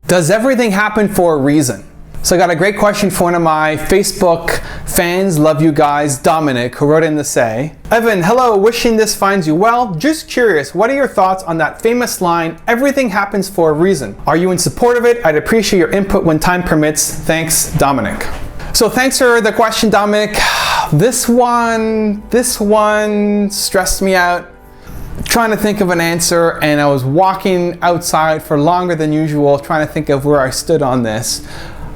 Does everything happen for a reason? So I got a great question for one of my Facebook fans, love you guys, Domenic, who wrote in to say, Evan, hello, wishing this finds you well. Just curious, what are your thoughts on that famous line, everything happens for a reason? Are you in support of it? I'd appreciate your input when time permits. Thanks, Domenic. So thanks for the question, Domenic. This one stressed me out. Trying to think of an answer, and I was walking outside for longer than usual trying to think of where I stood on this.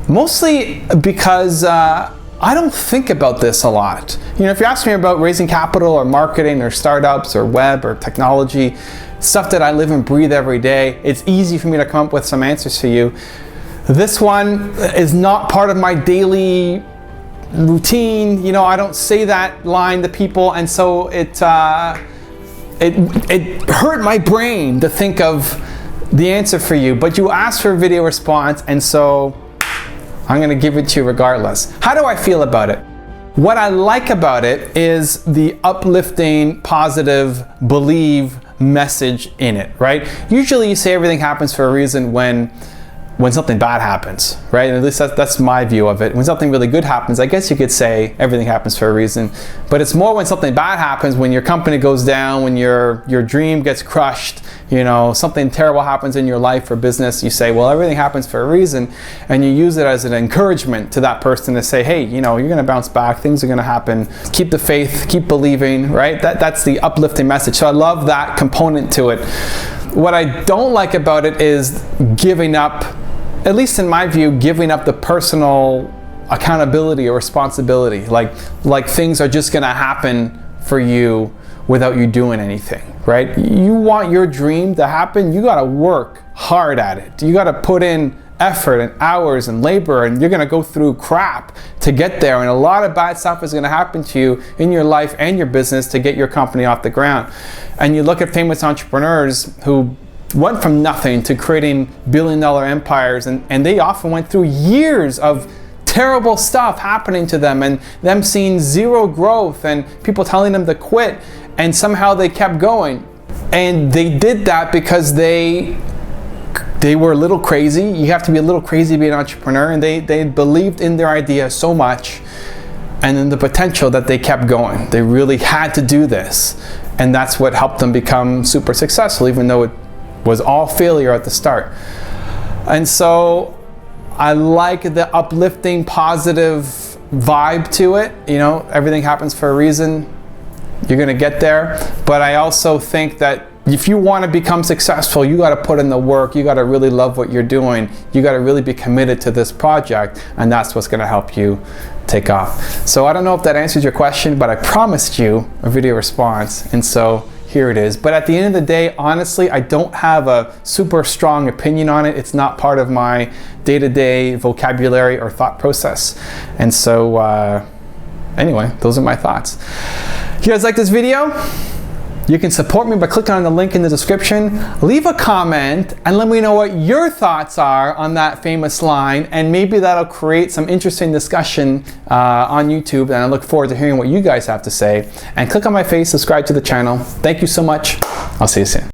Mostly because I don't think about this a lot. You know, if you ask me about raising capital or marketing or startups or web or technology, stuff that I live and breathe every day, it's easy for me to come up with some answers for you. This one is not part of my daily routine. You know, I don't say that line to people, and so it hurt my brain to think of the answer for you, but you asked for a video response, and so I'm gonna give it to you regardless. How do I feel about it? What I like about it is the uplifting, positive, believe message in it, right? Usually you say everything happens for a reason when something bad happens, right? At least that's my view of it. When something really good happens, I guess you could say everything happens for a reason, but it's more when something bad happens, when your company goes down, when your dream gets crushed, you know, something terrible happens in your life or business, you say, well, everything happens for a reason, and you use it as an encouragement to that person to say, hey, you know, you're gonna bounce back, things are gonna happen, keep the faith, keep believing, right? That's the uplifting message. So I love that component to it. What I don't like about it is giving up, at least in my view, giving up the personal accountability or responsibility. Like things are just gonna happen for you without you doing anything, right? You want your dream to happen, you gotta work hard at it. You gotta put in effort and hours and labor, and you're gonna go through crap to get there, and a lot of bad stuff is gonna happen to you in your life and your business to get your company off the ground. And you look at famous entrepreneurs who went from nothing to creating billion-dollar empires, and they often went through years of terrible stuff happening to them, and them seeing zero growth and people telling them to quit, and somehow they kept going. And they did that because they were a little crazy. You have to be a little crazy to be an entrepreneur, and they believed in their idea so much and in the potential that they kept going. They really had to do this, and that's what helped them become super successful, even though it was all failure at the start. And so I like the uplifting, positive vibe to it. You know, everything happens for a reason. You're gonna get there. But I also think that if you want to become successful, you got to put in the work. You got to really love what you're doing. You got to really be committed to this project, and that's what's going to help you take off. So I don't know if that answers your question, but I promised you a video response, and so here it is. But at the end of the day, honestly, I don't have a super strong opinion on it. It's not part of my day-to-day vocabulary or thought process. And so anyway, those are my thoughts. If you guys like this video, you can support me by clicking on the link in the description. Leave a comment and let me know what your thoughts are on that famous line, and maybe that'll create some interesting discussion on YouTube, and I look forward to hearing what you guys have to say. And click on my face, subscribe to the channel. Thank you so much. I'll see you soon.